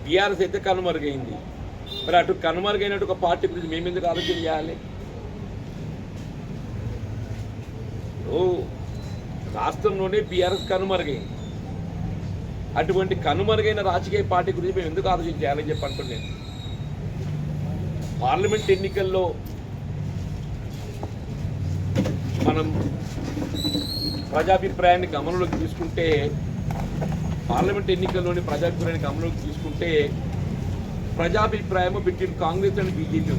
TRS అయితే కనుమరుగైంది. మరి అటు కనుమరుగైనట్టు ఒక పార్టీ గురించి మేము ఎందుకు ఆలోచన చేయాలి? రాష్ట్రంలోనే బీఆర్ఎస్ కనుమరుగైంది. అటువంటి కనుమరుగైన రాజకీయ పార్టీ గురించి మేము ఎందుకు ఆలోచన చేయాలని చెప్పి అంటున్నాను. పార్లమెంట్ ఎన్నికల్లో మనం ప్రజాభిప్రాయాన్ని గమనంలోకి తీసుకుంటే, పార్లమెంట్ ఎన్నికల్లోని ప్రజాభిప్రాయాన్ని గమనంలోకి తీసుకుంటే ప్రజాభిప్రాయం బిట్వీన్ కాంగ్రెస్ అండ్ బీజేపీ,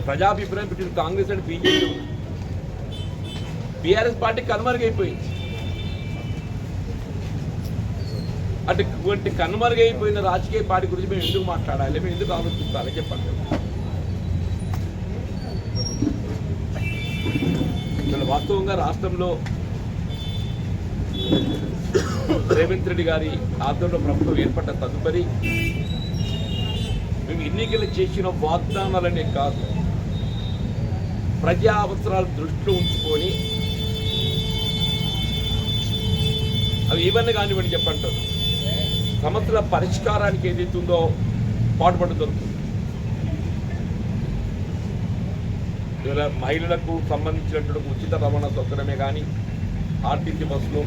ప్రజాభిప్రాయం between Congress and BJP. BRS party కనుమరుగైపోయింది. అటువంటి కనుమరుగైపోయిన రాజకీయ పార్టీ గురించి మేము ఎందుకు మాట్లాడాలి, మేము ఎందుకు ఆలోచించాలి చెప్పండి. అసలు వాస్తవంగా రాష్ట్రంలో రేవంత్ రెడ్డి గారి ఆధ్వర్యంలో ప్రభుత్వం ఏర్పడ్డ తదుపరి మేము ఎన్నికలు చేసిన వాగ్దానాలనే కాదు, ప్రజా అవసరాలు దృష్టిలో ఉంచుకొని అవి ఏమన్నా కానివ్వండి చెప్పంటారు, సమస్యల పరిష్కారానికి ఏదైతుందో పాటుపడి దొరుకుతుంది. ఇవాళ మహిళలకు సంబంధించినటువంటి ఉచిత రవాణా సౌకర్యమే కానీ, ఆర్టీసీ బస్సులో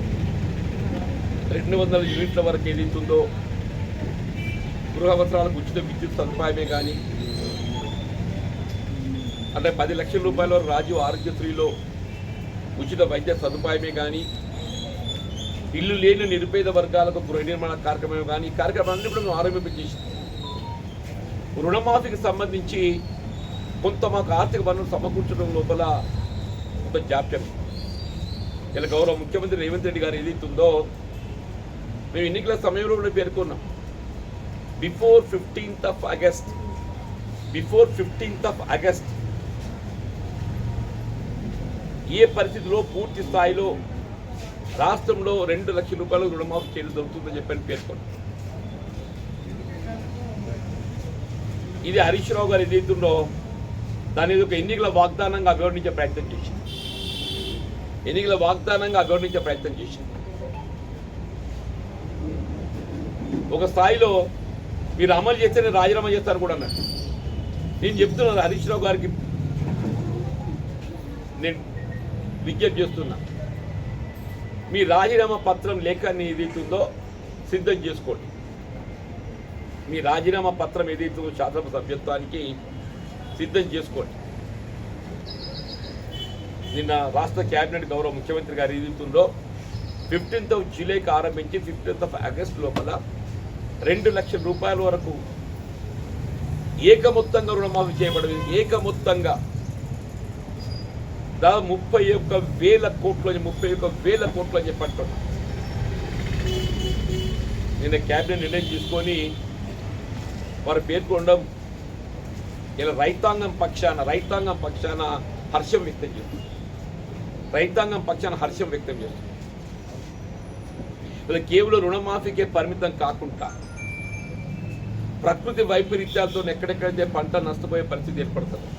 200 యూనిట్ల వరకు ఏదైతుందో గృహ అవసరాలకు ఉచిత విద్యుత్ సదుపాయమే కానీ, అంటే 10 లక్షల రూపాయల వరకు రాజీవ్ ఆరోగ్యశ్రీలో ఉచిత వైద్య సదుపాయమే కానీ, ఇల్లు లేని నిరుపేద వర్గాలకు గృహ నిర్మాణ కార్యక్రమం కానీ, ఈ కార్యక్రమాన్ని కూడా మేము ఆరంభించేసాం. రుణమాఫీకి సంబంధించి కొంత మాకు ఆర్థిక వనరులు సమకూర్చడం లోపల కొంత జాప్యం. ఇలా గౌరవ ముఖ్యమంత్రి రేవంత్ రెడ్డి గారు ఏదైతుందో మేము ఎన్నికల సమయంలో కూడా పేర్కొన్నాం, బిఫోర్ 15th of August ఏ పరిస్థితిలో పూర్తి స్థాయిలో రాష్ట్రంలో 2 లక్షల రూపాయలు రుణమాఫీ చేయడం జరుగుతుందని చెప్పని పేర్కొన్నాం. ఇది హరీష్ రావు గారు ఏదైతుందో దాని ఒక ఎన్నికల వాగ్దానంగా అభివర్ణించే ప్రయత్నం చేసింది. ఒక స్థాయిలో మీరు అమలు చేస్తేనే రాజీనామా చేస్తారు కూడా అన్నారు. నేను చెప్తున్నాను, హరీష్ రావు గారికి నేను విజ్ఞప్తి చేస్తున్నా, మీ రాజీనామా పత్రం లేఖని ఏదైతుందో సిద్ధం చేసుకోండి. మీ రాజీనామా పత్రం ఏదైతుందో శాసనసభ సభ్యత్వానికి సిద్ధం చేసుకోండి. నిన్న రాష్ట్ర కేబినెట్ గౌరవ ముఖ్యమంత్రి గారు ఏదైతుందో 15th of Julyకి ఆరంభించి 15th of August లోపల 2 లక్షల రూపాయల వరకు ఏకమొత్తంగా రుణమాఫీ చేయబడింది. ఏకమొత్తంగా దాదాపు 31,000 కోట్లు అని చెప్పంటారు. నిన్న క్యాబినెట్ నిర్ణయం తీసుకొని వారు పేర్కొనడం ఇలా రైతాంగం పక్షాన హర్షం వ్యక్తం చేస్తుంది. ఇలా కేవలం రుణమాఫీకే పరిమితం కాకుండా ప్రకృతి వైపరీత్యాలతో ఎక్కడెక్కడైతే పంట నష్టపోయే పరిస్థితి ఏర్పడుతుంది,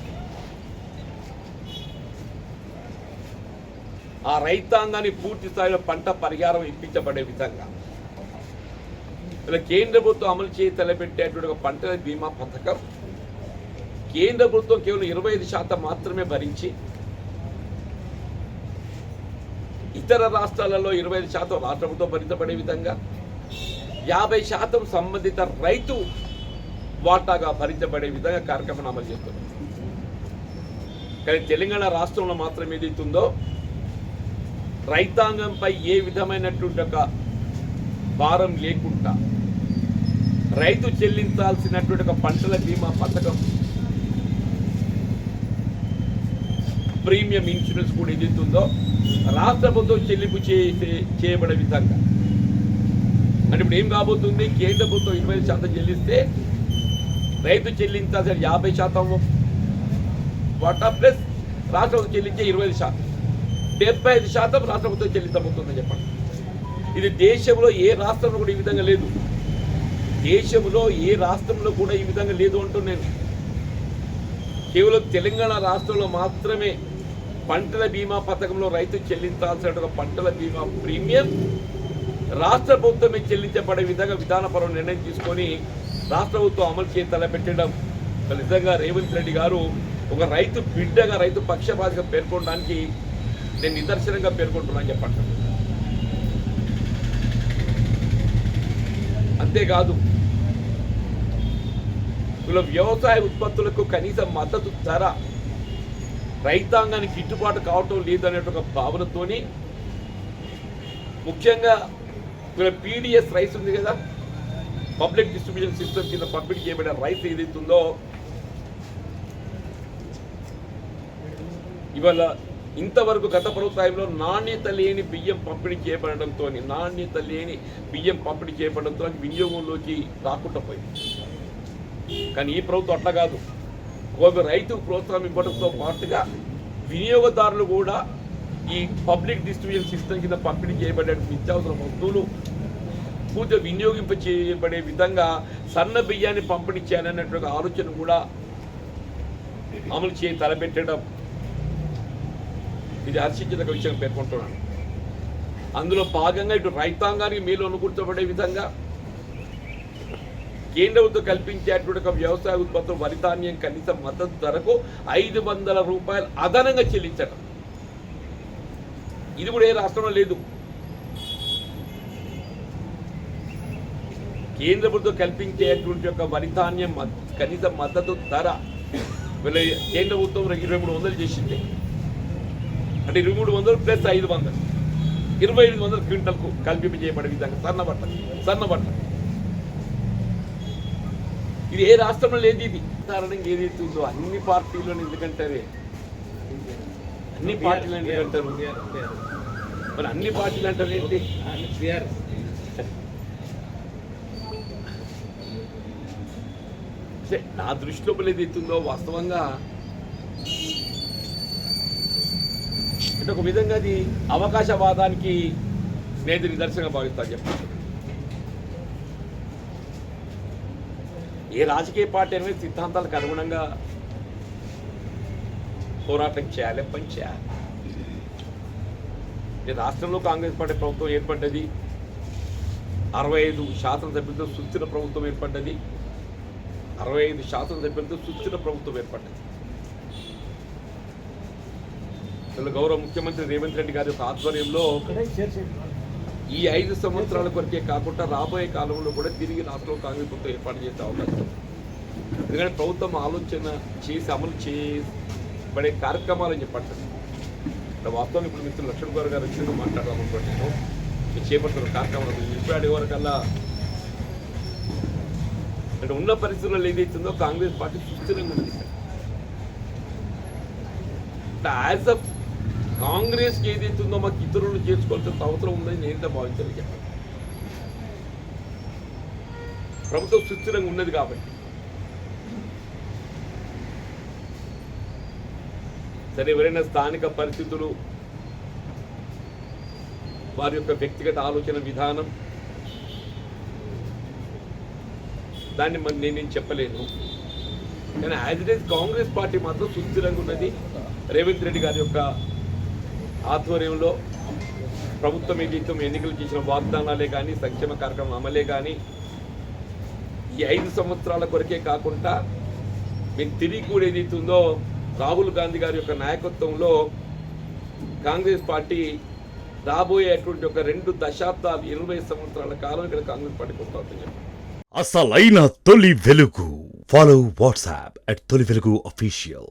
ఆ రైతాంగాన్ని పూర్తి స్థాయిలో పంట పరిహారం ఇప్పించబడే విధంగా ఇలా కేంద్ర ప్రభుత్వం అమలు చేసి తలపెట్టేటువంటి ఒక పంటల బీమా పథకం కేంద్ర ప్రభుత్వం కేవలం 25% మాత్రమే భరించి, ఇతర రాష్ట్రాలలో 25% రాష్ట్ర ప్రభుత్వం భరించబడే విధంగా 50% సంబంధిత రైతు వాటాగా భరించబడే విధంగా కార్యక్రమం అమలు చేస్తుంది. కానీ తెలంగాణ రాష్ట్రంలో మాత్రం ఏదైతుందో రైతాంగంపై ఏ విధమైనటువంటి ఒక భారం లేకుండా రైతు చెల్లించాల్సినటువంటి ఒక పంటల బీమా పథకం, ప్రీమియం ఇన్సూరెన్స్ కూడా ఏదైతుందో రాష్ట్ర ప్రభుత్వం చెల్లింపు చేయబడే విధంగా. అంటే ఇప్పుడు ఏం కాబోతుంది, కేంద్ర ప్రభుత్వం 25% చెల్లిస్తే రైతు చెల్లించాల్సిన 50% వాటా ప్లస్ రాష్ట్ర ప్రభుత్వం చెల్లించే 25%, 75% రాష్ట్ర ప్రభుత్వం చెల్లించబోతుందని చెప్పండి. ఇది దేశంలో ఏ రాష్ట్రంలో కూడా ఈ విధంగా లేదు. అంటున్నాను. కేవలం తెలంగాణ రాష్ట్రంలో మాత్రమే పంటల బీమా పథకంలో రైతు చెల్లించాల్సిన పంటల బీమా ప్రీమియం రాష్ట్ర ప్రభుత్వమే చెల్లించబడే విధంగా విధానపరమైన నిర్ణయం తీసుకొని రాష్ట్ర ప్రభుత్వం అమలు చేయ తలపెట్టడం నిజంగా రేవంత్ రెడ్డి గారు ఒక రైతు బిడ్డగా రైతు పక్షపాతిగా పేర్కొనడానికి నేను నిదర్శనంగా పేర్కొంటున్నాను చెప్పండి. అంతేకాదు ఇలా వ్యవసాయ ఉత్పత్తులకు కనీస మద్దతు ధర రైతాంగానికి గిట్టుబాటు కావటం లేదనే ఒక భావనతోని ముఖ్యంగా ఇలా పీడిఎస్ రైస్ ఉంది కదా, పబ్లిక్ డిస్ట్రిబ్యూషన్ సిస్టమ్ కింద పంపిణీ చేయబడిన రైస్ ఏదైతుందో ఇవాళ ఇంతవరకు గత ప్రభుత్వంలో నాణ్యత లేని బియ్యం పంపిణీ చేయబడడంతో వినియోగంలోకి రాకుండా పోయింది. కానీ ఈ ప్రభుత్వం అట్లా కాదు. రైతు ప్రోత్సాహం ఇవ్వడంతో పాటుగా వినియోగదారులు కూడా ఈ పబ్లిక్ డిస్ట్రిబ్యూషన్ సిస్టమ్ కింద పంపిణీ చేయబడే నిత్యావసర వస్తువులు పూర్తిగా వినియోగింప చేయబడే విధంగా సన్న బియ్యాన్ని పంపిణీ చేయాలనేటువంటి ఆలోచన కూడా అమలు చేయ తలపెట్టడం ఇది హర్షించదగ్గ విషయం పేర్కొంటున్నాను. అందులో భాగంగా ఇటు రైతాంగానికి మేలు అనుకూర్చబడే విధంగా కేంద్ర ప్రభుత్వం కల్పించేటువంటి ఒక వ్యవసాయ ఉత్పత్తులు వరి ధాన్యం కనీస మద్దతు ధరకు 500 రూపాయలు అదనంగా చెల్లించడం, ఇది కూడా ఏ రాష్ట్రంలో లేదు. కేంద్ర ప్రభుత్వం కల్పించేటువంటి ఒక వరి ధాన్యం కనీస మద్దతు ధర కేంద్ర ప్రభుత్వం 2300 చేసింది. అంటే 2300 ప్లస్ 500 2500 క్వింటల్కు కల్పింప చేయబడే విధంగా సన్నబట్ట ఇది ఏ రాష్ట్రంలో లేదు. ఇది కారణంగా ఏదైతే ఉందో అన్ని పార్టీలు ఎందుకంటారు, అన్ని పార్టీలు ఎందుకంటారు, మరి అన్ని పార్టీలు అంటారు ఏంటి? నా దృష్టిలో ఏదైతుందో వాస్తవంగా అంటే ఒక విధంగా అది అవకాశవాదానికి నేను నిదర్శనంగా భావిస్తాను చెప్పాను. ఏ రాజకీయ పార్టీ అనేది సిద్ధాంతాలకు అనుగుణంగా పోరాటం చేయాలి, పని చేయాలి. ఈ రాష్ట్రంలో కాంగ్రెస్ పార్టీ ప్రభుత్వం ఏర్పడ్డది, 65 శాసనసభ్యులతో సుస్థిర ప్రభుత్వం ఏర్పడ్డది, 65 శాసనసభ్యులతో సుస్థిర ప్రభుత్వం ఏర్పడ్డది. గౌరవ ముఖ్యమంత్రి రేవంత్ రెడ్డి గారి యొక్క ఆధ్వర్యంలో ఈ 5 సంవత్సరాల కొరకే కాకుండా రాబోయే కాలంలో కూడా తిరిగి రాష్ట్రంలో కాంగ్రెస్ ప్రభుత్వం ఏర్పాటు చేసే అవకాశం. ఎందుకంటే ప్రభుత్వం ఆలోచన చేసి అమలు చేయబడే కార్యక్రమాలని చెప్పండి. వాస్తవం ఇప్పుడు మిత్రులు లక్ష్మణ్ గారు వచ్చిందో మాట్లాడదామనుకుంటున్నాను. మీరు చేపడుతున్న కార్యక్రమాలు ఇప్పుడు అడిగేవరకల్లా అంటే ఉన్న పరిస్థితుల్లో ఏదైతుందో కాంగ్రెస్ పార్టీ సుస్థిరంగా ఉంది. యాజ్ అ కాంగ్రెస్కి ఏదైతుందో మాకు ఇతరులు చేసుకోవాల్సిన అవసరం ఉందని నేనంటే భావించాలి చెప్పండి. ప్రభుత్వం సుస్థిరంగా ఉన్నది కాబట్టి సరే ఎవరైనా స్థానిక పరిస్థితులు, వారి యొక్క వ్యక్తిగత ఆలోచన విధానం, దాన్ని మరి నేను చెప్పలేను. కానీ as it is Congress party మాత్రం సుస్థిరంగా ఉన్నది. రేవంత్ రెడ్డి గారి యొక్క ఆధ్వర్యంలో ప్రభుత్వం ఏదైతే ఎన్నికలు చేసిన వాగ్దానాలే కానీ, సంక్షేమ కార్యక్రమం అమలే కానీ, ఈ 5 సంవత్సరాల కొరకే కాకుండా మేము తిరిగి కూడా ఏదైతుందో రాహుల్ గాంధీ గారి యొక్క నాయకత్వంలో కాంగ్రెస్ పార్టీ రాబోయేటువంటి ఒక 2 దశాబ్దాలు 20 సంవత్సరాల కాలం ఇక్కడ కాంగ్రెస్ పార్టీ కొనసాగుతుంది. అసలైన తొలి వెలుగు. ఫాలో వాట్సాప్ @తొలి వెలుగు official.